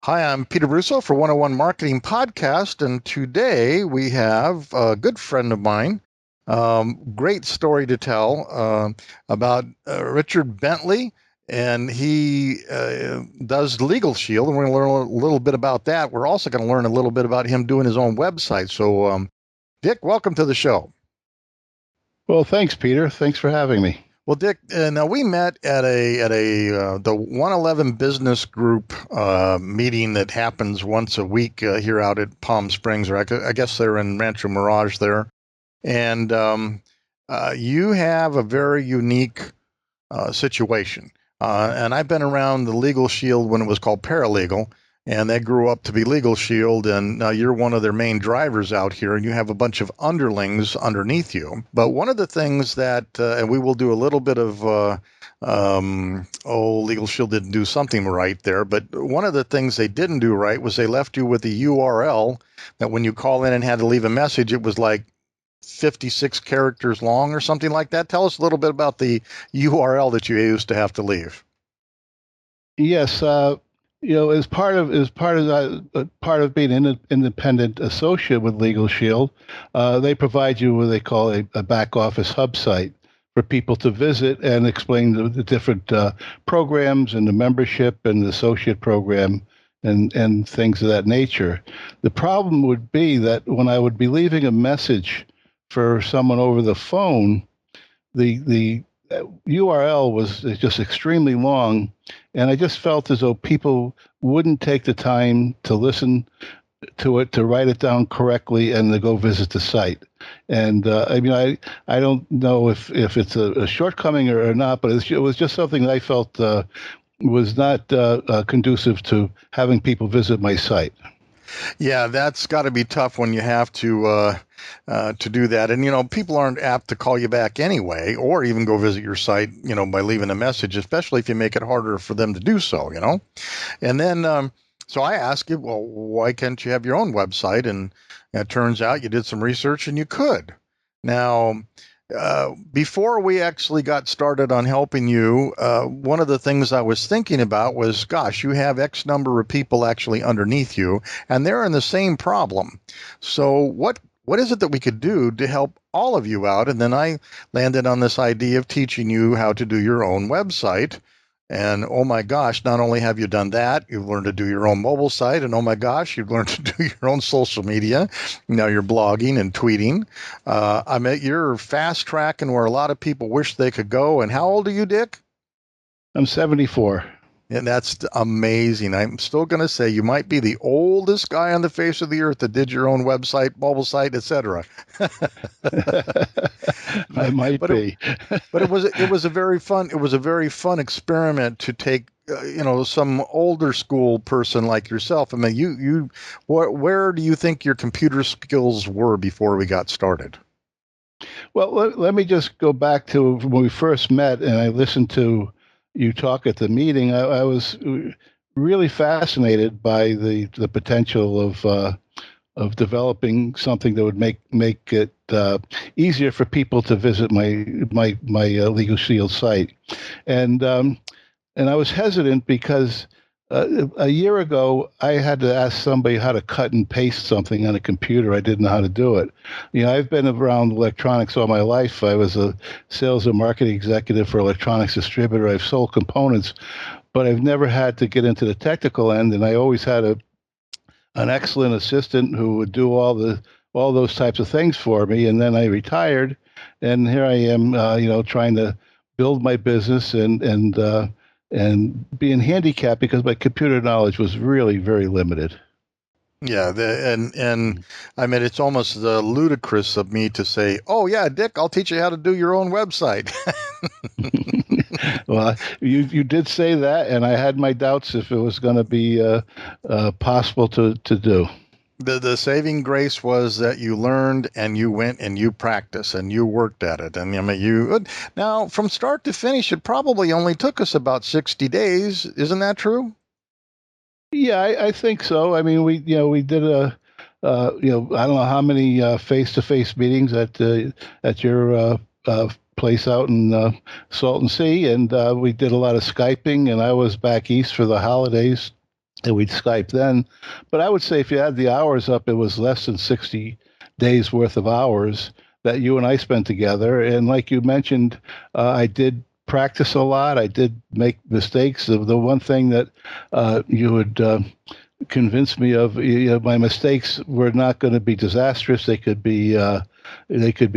Hi, I'm Peter Russo for 101 Marketing Podcast, and today we have a good friend of mine. Great story to tell about Richard Bentley, and he does Legal Shield, and we're going to learn a little bit about that. We're also going to learn a little bit about him doing his own website. So, Dick, welcome to the show. Well, thanks, Peter. Thanks for having me. Well, Dick, now we met at the 111 Business Group meeting that happens once a week here out at Palm Springs, or I guess they're in Rancho Mirage there. And you have a very unique situation. And I've been around the Legal Shield when it was called Paralegal, and they grew up to be Legal Shield, and now you're one of their main drivers out here, and you have a bunch of underlings underneath you. But one of the things that, and we will do a little bit of, Legal Shield didn't do something right there, but one of the things they didn't do right was they left you with a URL that when you call in and had to leave a message, it was like 56 characters long or something like that. Tell us a little bit about the URL that you used to have to leave. Yes, as part of being an independent associate with Legal Shield, they provide you what they call a back office hub site for people to visit and explain the different programs and the membership and the associate program and things of that nature. The problem would be that when I would be leaving a message for someone over the phone, the URL was just extremely long, and I just felt as though people wouldn't take the time to listen to it, to write it down correctly, and to go visit the site. And I don't know if it's a shortcoming or not, but it was just something that I felt was not conducive to having people visit my site. Yeah, that's got to be tough when you have to do that. And, people aren't apt to call you back anyway, or even go visit your site, by leaving a message, especially if you make it harder for them to do so. And then, so I asked you, well, why can't you have your own website? And it turns out you did some research and you could. Now, before we actually got started on helping you, one of the things I was thinking about was, gosh, you have X number of people actually underneath you, and they're in the same problem. So what is it that we could do to help all of you out? And then I landed on this idea of teaching you how to do your own website. And oh my gosh, not only have you done that, you've learned to do your own mobile site. And oh my gosh, you've learned to do your own social media. Now you're blogging and tweeting. You're fast tracking where a lot of people wish they could go. And how old are you, Dick? I'm 74. And that's amazing. I'm still going to say you might be the oldest guy on the face of the earth that did your own website, mobile site, etc. I might but be. But it was a very fun experiment to take some older school person like yourself. I mean, where do you think your computer skills were before we got started? Well, let me just go back to when we first met, and I listened to you talk at the meeting. I was really fascinated by the potential of developing something that would make it easier for people to visit my Legal Shield site, and I was hesitant because a year ago I had to ask somebody how to cut and paste something on a computer. I didn't know how to do it. I've been around electronics all my life. I was a sales and marketing executive for electronics distributor. I've sold components, but I've never had to get into the technical end, and I always had an excellent assistant who would do all those types of things for me. And then I retired, and here I am, trying to build my business and being handicapped because my computer knowledge was really very limited. Yeah, and I mean it's almost ludicrous of me to say, "Oh yeah, Dick, I'll teach you how to do your own website." Well, you did say that, and I had my doubts if it was going to be possible to do. The saving grace was that you learned and you went and you practiced and you worked at it. And I mean, now from start to finish, it probably only took us about 60 days. Isn't that true? Yeah, I think so. I mean, we did I don't know how many face-to-face meetings at your place out in Salton Sea, and we did a lot of Skyping, and I was back east for the holidays and we'd Skype then. But I would say if you add the hours up, it was less than 60 days worth of hours that you and I spent together. And like you mentioned, I did practice a lot. I did make mistakes. The one thing that you would convince me of, my mistakes were not going to be disastrous. They could be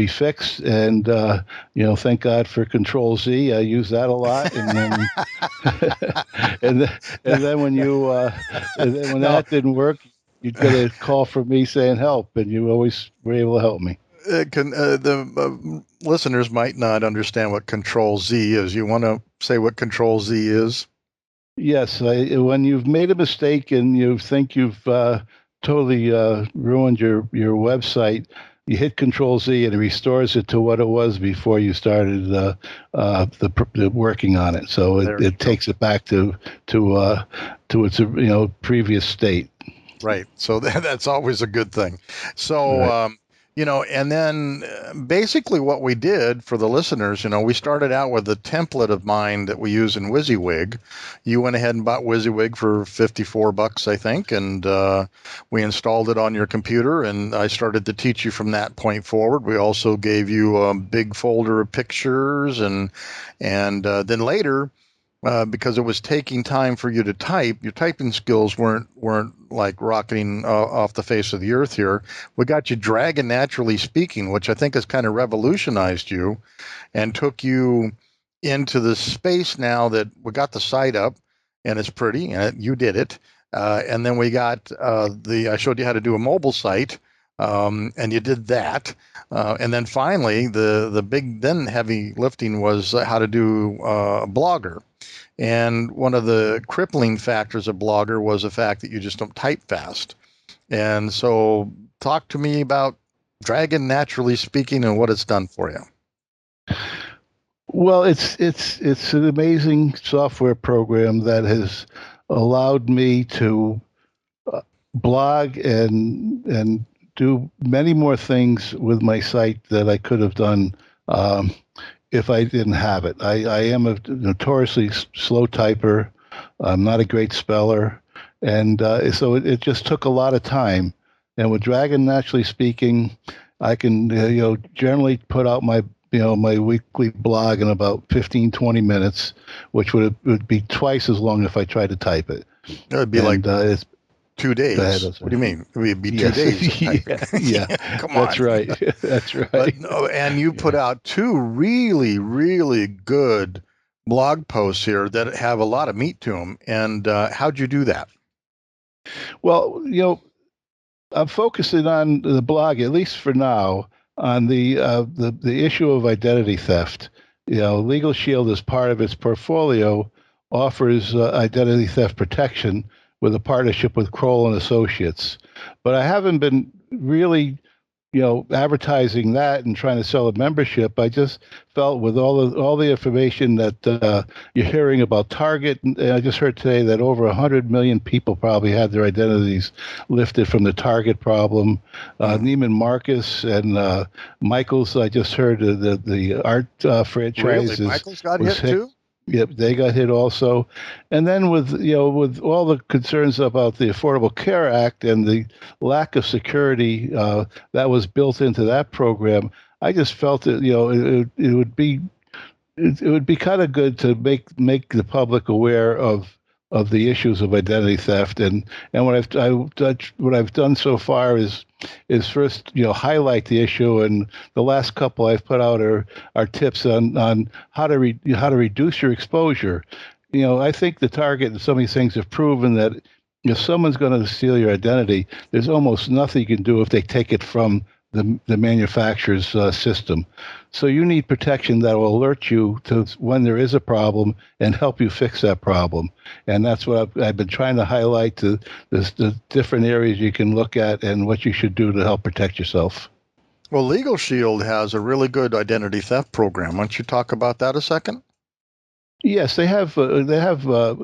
fixed, and thank God for Control Z. I use that a lot, and then and then when when Now, that didn't work, you'd get a call from me saying help, and you always were able to help me. the listeners might not understand what Control Z is. You want to say what Control Z is? Yes, when you've made a mistake and you think you've totally ruined your website, you hit Control Z and it restores it to what it was before you started the working on it. So There you it go. takes it back to its previous state. Right. So that's always a good thing. So, Right. and then basically what we did for the listeners, we started out with a template of mine that we use in WYSIWYG. You went ahead and bought WYSIWYG for $54, I think, and we installed it on your computer, and I started to teach you from that point forward. We also gave you a big folder of pictures, and then later, because it was taking time for you to type. Your typing skills weren't like rocketing off the face of the earth here. We got you Dragon Naturally Speaking, which I think has kind of revolutionized you and took you into the space now that we got the site up and it's pretty and you did it. And then we got I showed you how to do a mobile site. And you did that, and then finally, the big then heavy lifting was how to do Blogger. And one of the crippling factors of Blogger was the fact that you just don't type fast. And so, talk to me about Dragon Naturally Speaking and what it's done for you. Well, it's an amazing software program that has allowed me to blog and do many more things with my site that I could have done if I didn't have it. I am a notoriously slow typer. I'm not a great speller, and so it just took a lot of time. And with Dragon Naturally Speaking, I can generally put out my weekly blog in about 15, 20 minutes, which would be twice as long if I tried to type it. It would be like And it's 2 days. Go What do you mean? It would be two Yes, days of typing. yeah, Come that's on. right. That's But right. no, and you put out two really, really good blog posts here that have a lot of meat to them. And how'd you do that? Well, I'm focusing on the blog, at least for now, on the issue of identity theft. Legal Shield, as part of its portfolio, offers identity theft protection with a partnership with Kroll and Associates. But I haven't been really advertising that and trying to sell a membership. I just felt with all the information that you're hearing about Target, and I just heard today that over 100 million people probably had their identities lifted from the Target problem. Neiman Marcus and Michaels, I just heard the art Really? franchise Michael's got was hit hit. too? Yep, they got hit also, and then with all the concerns about the Affordable Care Act and the lack of security that was built into that program, I just felt that it would be kind of good to make the public aware of the issues of identity theft, and what I've done so far is first highlight the issue, and the last couple I've put out are tips on how to how to reduce your exposure. I think the Target and some of these things have proven that if someone's going to steal your identity, there's almost nothing you can do if they take it from the manufacturer's system. So you need protection that will alert you to when there is a problem and help you fix that problem. And that's what I've been trying to highlight to the different areas you can look at and what you should do to help protect yourself. Well, Legal Shield has a really good identity theft program. Why don't you talk about that a second? Yes, they have a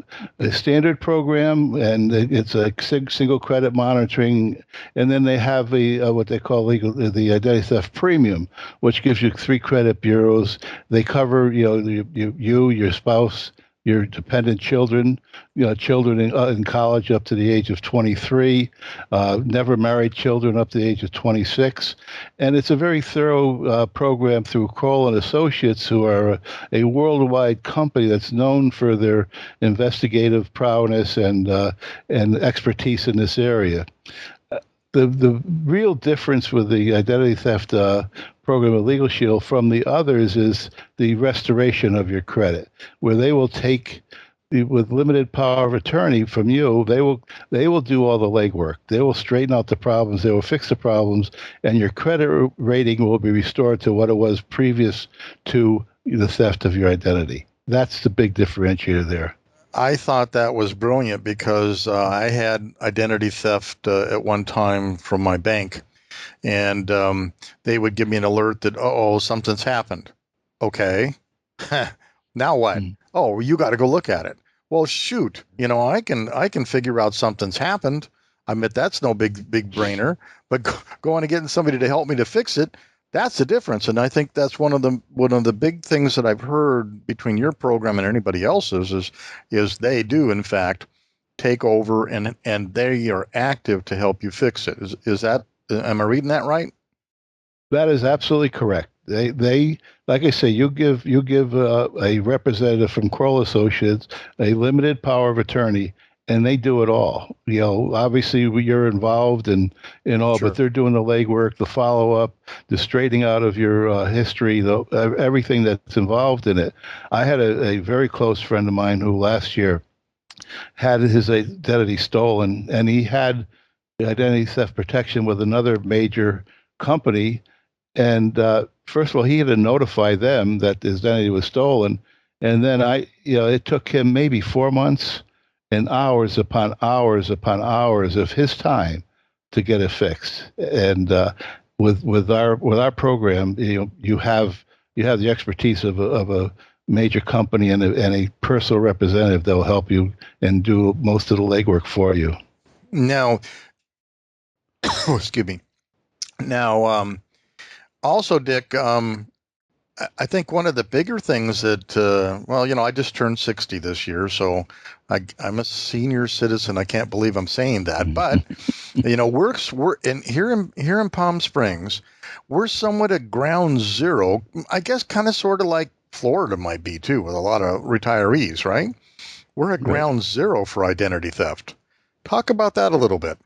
standard program, and it's a single credit monitoring, and then they have what they call the identity theft premium, which gives you 3 credit bureaus. They cover your spouse, your dependent children, children in college up to the age of 23, never married children up to the age of 26. And it's a very thorough program through Kroll and Associates, who are a worldwide company that's known for their investigative prowess and expertise in this area. The real difference with the identity theft program of Legal Shield from the others is the restoration of your credit, where they will take with limited power of attorney from you. They will do all the legwork. They will straighten out the problems. They will fix the problems, and your credit rating will be restored to what it was previous to the theft of your identity. That's the big differentiator there. I thought that was brilliant because I had identity theft at one time from my bank, and they would give me an alert that, oh, something's happened. Okay. Now what? Mm. Oh, you got to go look at it. Well, shoot, I can figure out something's happened. I admit that's no big brainer, but going and getting somebody to help me to fix it, that's the difference. And I think that's one of the big things that I've heard between your program and anybody else's is they do in fact take over and they are active to help you fix it. Is that, am I reading that right? That is absolutely correct. They like I say, you give a representative from Kroll Associates a limited power of attorney, and they do it all. Obviously you're involved in all, but Sure. they're doing the legwork, the follow up, the straightening out of your history, everything that's involved in it. I had a very close friend of mine who last year had his identity stolen, and he had identity theft protection with another major company. And first of all, he had to notify them that his identity was stolen. And then it took him maybe 4 months and hours upon hours upon hours of his time to get it fixed. And with our program, you have the expertise of a major company and a personal representative that will help you and do most of the legwork for you. Now, excuse me. Now, also, Dick, I think one of the bigger things that, I just turned 60 this year, so I'm a senior citizen. I can't believe I'm saying that, but we're in here in Palm Springs, we're somewhat at ground zero. I guess kind of sort of like Florida might be too, with a lot of retirees, right? We're at Right. ground zero for identity theft. Talk about that a little bit.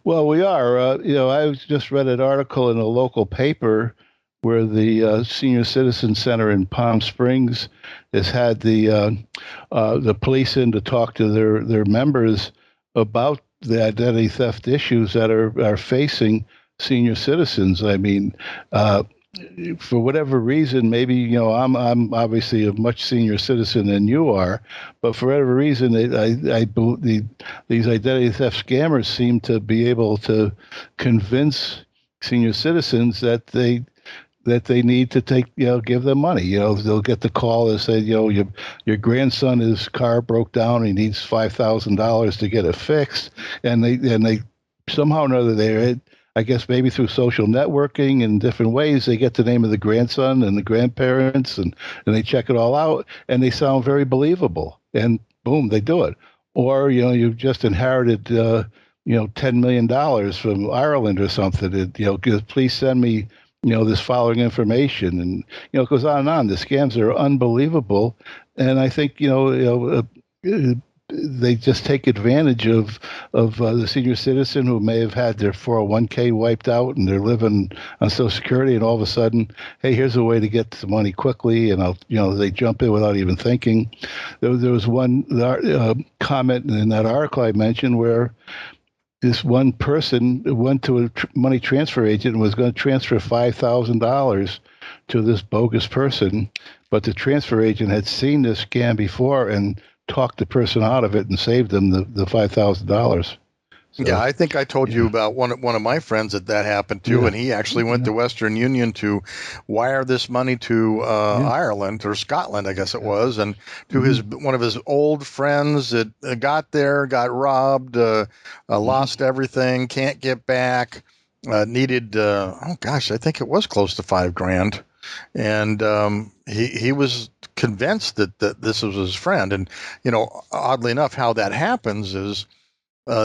Well, we are. I just read an article in a local paper where the Senior Citizen Center in Palm Springs has had the police in to talk to their members about the identity theft issues that are facing senior citizens. I mean, for whatever reason, maybe I'm obviously a much senior citizen than you are, but for whatever reason, these identity theft scammers seem to be able to convince senior citizens that they need to give them money. They'll get the call and say, your grandson, his car broke down, he needs $5,000 to get it fixed, and they somehow or another I guess maybe through social networking and different ways, they get the name of the grandson and the grandparents, and they check it all out, and they sound very believable, and boom, they do it. Or you've just inherited $10 million from Ireland or something. Please send me this following information, and it goes on and on. The scams are unbelievable, and I think they just take advantage of the senior citizen who may have had their 401k wiped out and they're living on Social Security, and all of a sudden, hey, here's a way to get the money quickly, and they jump in without even thinking. There was one comment in that article I mentioned where this one person went to a money transfer agent and was going to transfer $5,000 to this bogus person, but the transfer agent had seen this scam before and talked the person out of it and saved them the $5,000. Yeah, So, I think I told you yeah, about one of my friends that happened to, yeah, and he actually went yeah, to Western Union to wire this money to yeah, Ireland or Scotland, I guess it yeah. was, and to Mm-hmm, his one of his old friends that got there, got robbed, mm-hmm. lost everything, can't get back, needed oh gosh, I think it was close to 5 grand, and he was convinced that this was his friend. And, oddly enough, how that happens is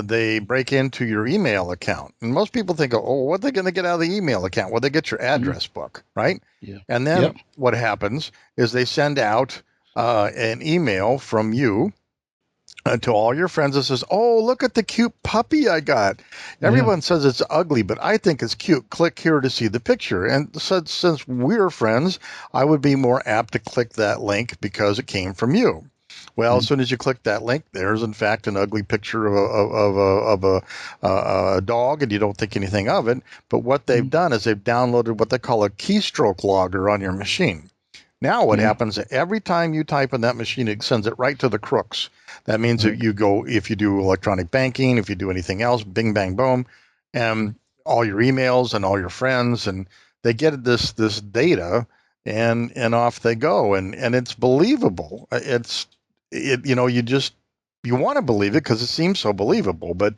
they break into your email account. And most people think, oh, what are they going to get out of the email account? Well, they get your address book, right? Yeah. And Yep. then what happens is they send out an email from you to all your friends that says, oh, look at the cute puppy I got. Everyone says it's ugly, but I think it's cute. Click here to see the picture. And since we're friends, I would be more apt to click that link because it came from you. Well, as soon as you click that link, there's in fact an ugly picture of a dog, and you don't think anything of it. But what they've done is they've downloaded what they call a keystroke logger on your machine. Now what happens, every time you type in that machine, it sends it right to the crooks. That means that you go, if you do electronic banking, if you do anything else, bing, bang, boom, and all your emails and all your friends, and they get this data, and off they go, and it's believable. You want to believe it because it seems so believable, but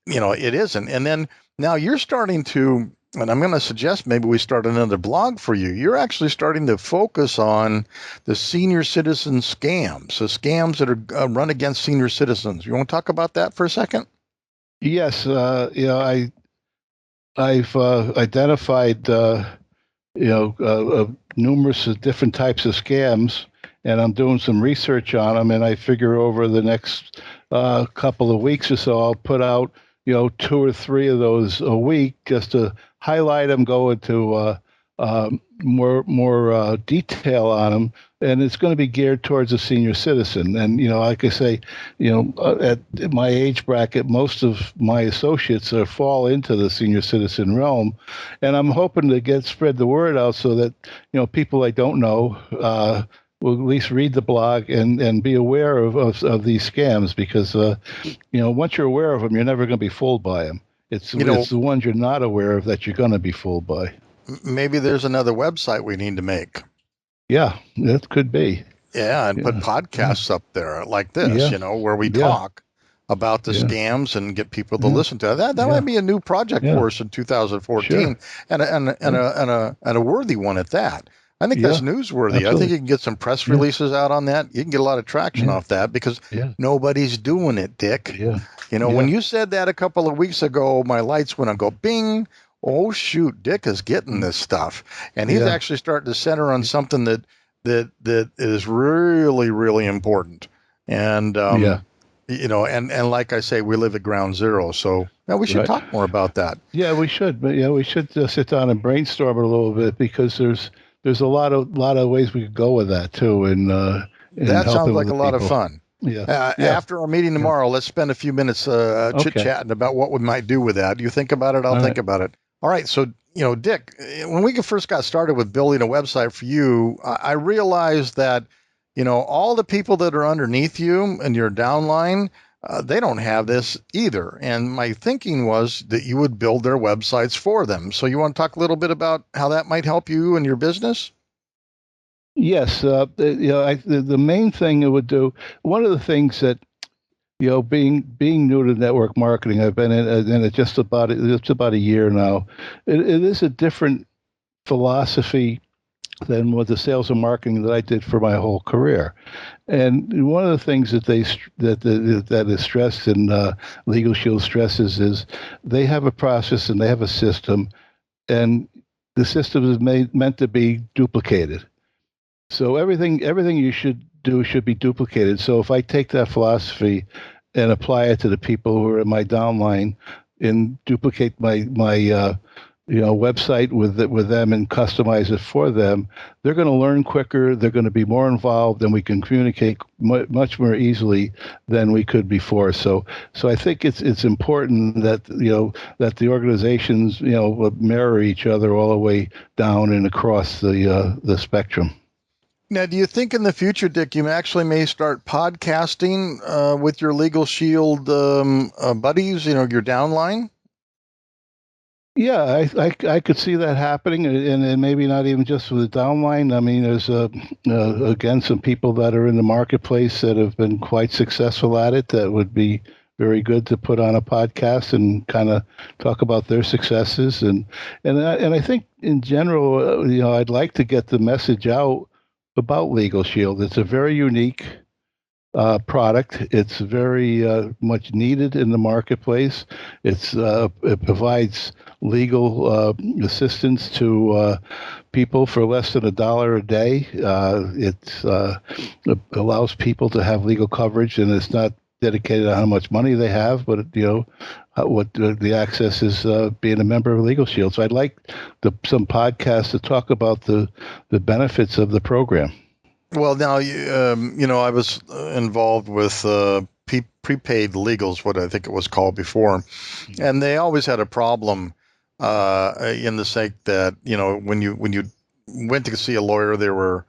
it isn't. And then now you're starting to, and I'm going to suggest maybe we start another blog for you. You're actually starting to focus on the senior citizen scams, the scams that are run against senior citizens. You want to talk about that for a second? Yes. I've identified numerous different types of scams, and I'm doing some research on them. And I figure over the next couple of weeks or so, I'll put out 2 or 3 of those a week just to highlight them, go into more detail on them, and it's going to be geared towards a senior citizen. And like I say, at my age bracket, most of my associates fall into the senior citizen realm, and I'm hoping to spread the word out so that people I don't know will at least read the blog and be aware of these scams, because once you're aware of them, you're never going to be fooled by them. It's the ones you're not aware of that you're going to be fooled by. Maybe there's another website we need to make. Yeah, that could be. Yeah, and put podcasts up there like this, where we talk about the scams and get people to listen to it. That might be a new project for us in 2014, and a worthy one at that. I think that's newsworthy. Absolutely. I think you can get some press releases out on that. You can get a lot of traction off that because nobody's doing it, Dick. When you said that a couple of weeks ago, my lights went on, go bing. Oh shoot, Dick is getting this stuff, and he's actually starting to center on something that is really, really important. And and like I say, we live at ground zero, so we should talk more about that. Yeah, we should. But we should sit down and brainstorm it a little bit, because there's a lot of ways we could go with that too. And that sounds like a lot of fun. Yeah. After our meeting tomorrow, let's spend a few minutes chit-chatting about what we might do with that. You think about it, I'll think about it. All right, so Dick, when we first got started with building a website for you, I realized that all the people that are underneath you and your downline, they don't have this either. And my thinking was that you would build their websites for them. So you want to talk a little bit about how that might help you and your business? Yes, the main thing it would do. One of the things that being new to network marketing, I've been in it just about a year now. It is a different philosophy than with the sales and marketing that I did for my whole career. And one of the things that that is stressed, and Legal Shield stresses, is they have a process and they have a system, and the system is meant to be duplicated. So everything you should do should be duplicated. So if I take that philosophy and apply it to the people who are in my downline, and duplicate my website with them and customize it for them, they're going to learn quicker. They're going to be more involved, and we can communicate much more easily than we could before. So I think it's important that that the organizations mirror each other all the way down and across the spectrum. Now, do you think in the future, Dick, you actually may start podcasting with your Legal Shield buddies, your downline? Yeah, I could see that happening, and maybe not even just with the downline. I mean, there's again some people that are in the marketplace that have been quite successful at it that would be very good to put on a podcast and kind of talk about their successes. And I think in general, I'd like to get the message out about Legal Shield. It's a very unique product. It's very much needed in the marketplace. It provides legal assistance to people for less than $1 a day. It allows people to have legal coverage, and it's not dedicated on how much money they have, but what the access is being a member of Legal Shield. So I'd like some podcasts to talk about the benefits of the program. Well, now, I was involved with prepaid legals, what I think it was called before, and they always had a problem in the sake that, when you went to see a lawyer, they were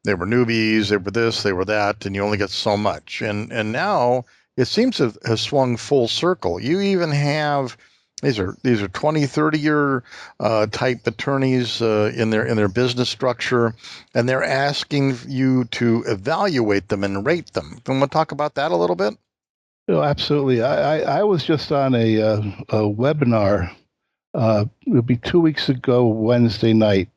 newbies, they were this, they were that, and you only get so much. And now it seems to have swung full circle. You even have these are 20, 30-year type attorneys in their business structure, and they're asking you to evaluate them and rate them. Can we talk about that a little bit? Oh, absolutely. I was just on a webinar. It would be 2 weeks ago, Wednesday night,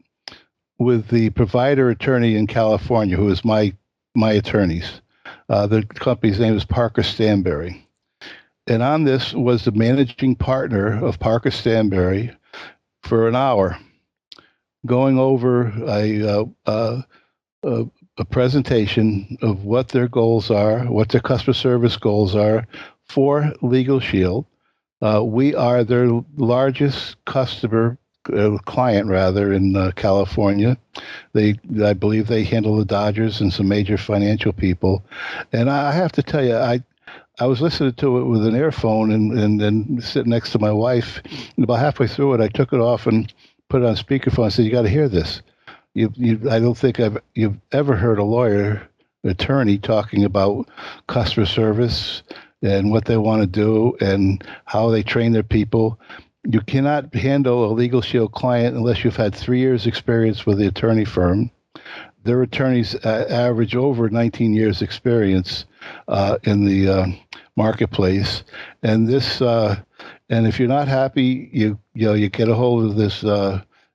with the provider attorney in California, who is my attorneys. The company's name is Parker Stanberry. And on this was the managing partner of Parker Stanberry for an hour, going over a presentation of what their goals are, what their customer service goals are for Legal Shield. We are their largest client rather in California. I believe they handle the Dodgers and some major financial people. And I have to tell you, I was listening to it with an earphone and then sitting next to my wife. And about halfway through it, I took it off and put it on speakerphone. I said, "You got to hear this." I don't think you've ever heard a lawyer, attorney, talking about customer service and what they want to do and how they train their people. You cannot handle a Legal Shield client unless you've had 3 years experience with the attorney firm. Their attorneys average over 19 years experience in the marketplace. And and if you're not happy, you get a hold of this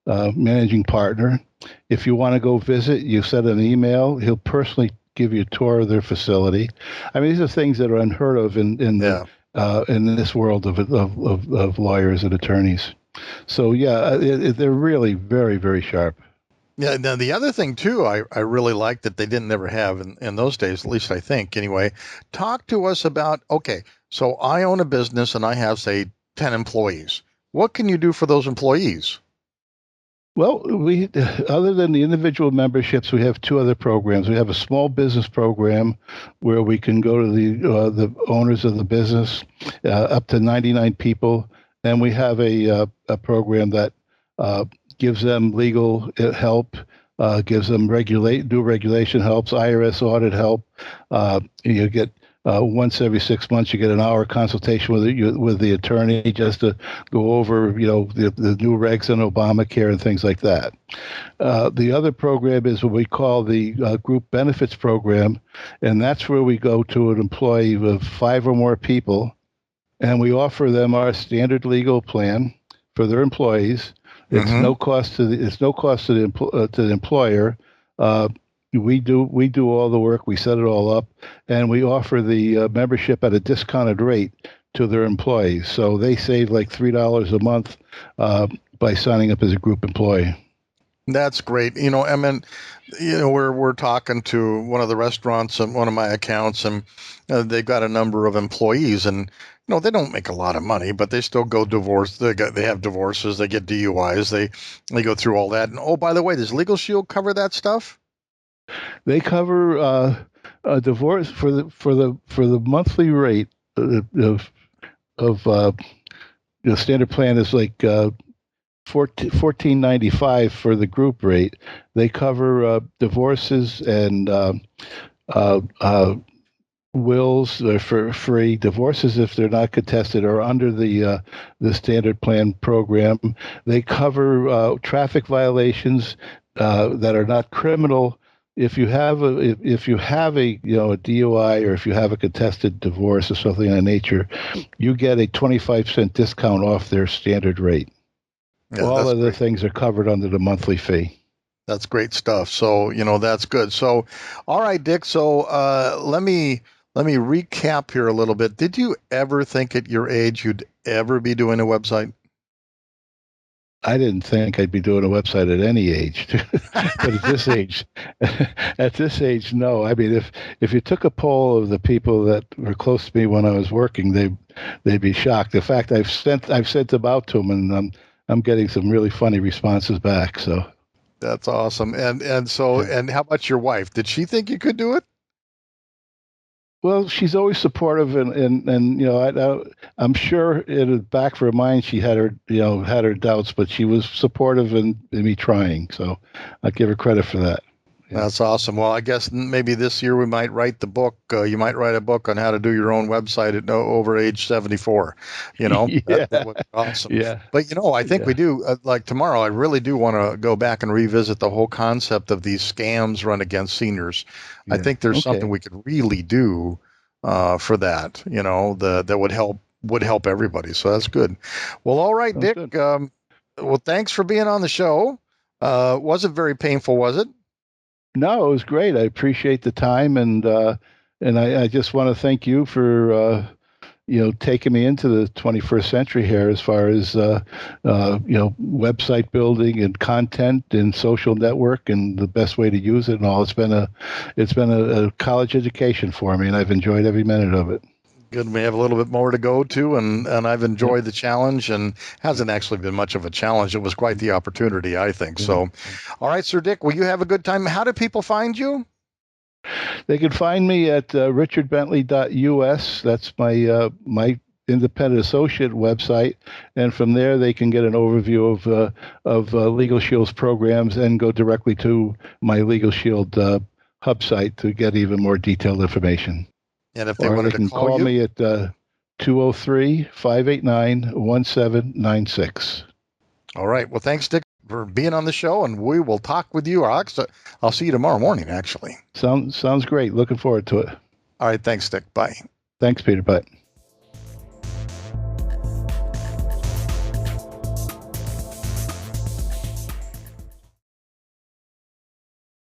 managing partner. If you want to go visit, you send an email. He'll personally give you a tour of their facility. I mean, these are things that are unheard of in this world of lawyers and attorneys. So yeah, they're really very, very sharp. Yeah. Now, the other thing too, I really like that they didn't never have in those days, at least I think anyway. Talk to us about, okay, so I own a business and I have, say, 10 employees. What can you do for those employees? Well, we other than the individual memberships, we have two other programs. We have a small business program where we can go to the owners of the business, up to 99 people, and we have a program that gives them legal help, gives them new regulation helps, IRS audit help. You get once every 6 months, you get an hour consultation with the attorney just to go over, the new regs on Obamacare and things like that. The other program is what we call the group benefits program, and that's where we go to an employee with 5 or more people, and we offer them our standard legal plan for their employees. It's Mm-hmm. no cost to the employer. We do all the work. We set it all up, and we offer the membership at a discounted rate to their employees. So they save like $3 a month by signing up as a group employee. That's great. I mean, we're talking to one of the restaurants and one of my accounts, and they've got a number of employees, and they don't make a lot of money, but they still go divorce. They have divorces, they get DUIs, they go through all that. And oh, by the way, does Legal Shield cover that stuff? They cover a divorce for the monthly rate of the standard plan is like 14.95 for the group rate. They cover divorces and wills for free. Divorces, if they're not contested, are under the standard plan program. They cover traffic violations that are not criminal. If you have a a DUI, or if you have a contested divorce or something of that nature, you get a 25% discount off their standard rate. Yeah, All that's other great. things are covered under the monthly fee. That's great stuff. So, that's good. So, all right, Dick. So, let me recap here a little bit. Did you ever think at your age you'd ever be doing a website? I didn't think I'd be doing a website at any age, but at this age, no. I mean, if you took a poll of the people that were close to me when I was working, they'd be shocked. In fact, I've sent them out to them, and I'm getting some really funny responses back. So That's awesome. yeah. And how about your wife? Did she think you could do it? Well, she's always supportive, and I'm sure in the back of her mind she had her doubts, but she was supportive in me trying. So I give her credit for that. Yeah. That's awesome. Well, I guess maybe this year we might write the book. You might write a book on how to do your own website at over age 74. Yeah. That would be awesome. Yeah. But, I think we Yeah. do, like tomorrow, I really do want to go back and revisit the whole concept of these scams run against seniors. I Yeah. think there's something Okay. we could really do for that, that would help everybody. So that's good. Well, all right, Sounds Dick. good. Well, thanks for being on the show. Wasn't very painful, was it? No, it was great. I appreciate the time, and I just want to thank you for taking me into the 21st century here as far as website building and content and social network and the best way to use it and all. It's been a college education for me, and I've enjoyed every minute of it. Good. We have a little bit more to go to, and I've Yep. enjoyed the challenge, and hasn't actually been much of a challenge. It was quite the opportunity, I think. Yeah. So, all right, Sir Dick, will you have a good time? How do people find you? They can find me at richardbentley.us. That's my independent associate website, and from there they can get an overview of Legal Shield's programs and go directly to my Legal Shield hub site to get even more detailed information. And if they Or they wanted to can call call you, me at 203-589-1796. all right. Well, thanks, Dick, for being on the show, and we will talk with you. I'll see you tomorrow morning, actually. Sounds great. Looking forward to it. All right. Thanks, Dick. Bye. Thanks, Peter. Bye.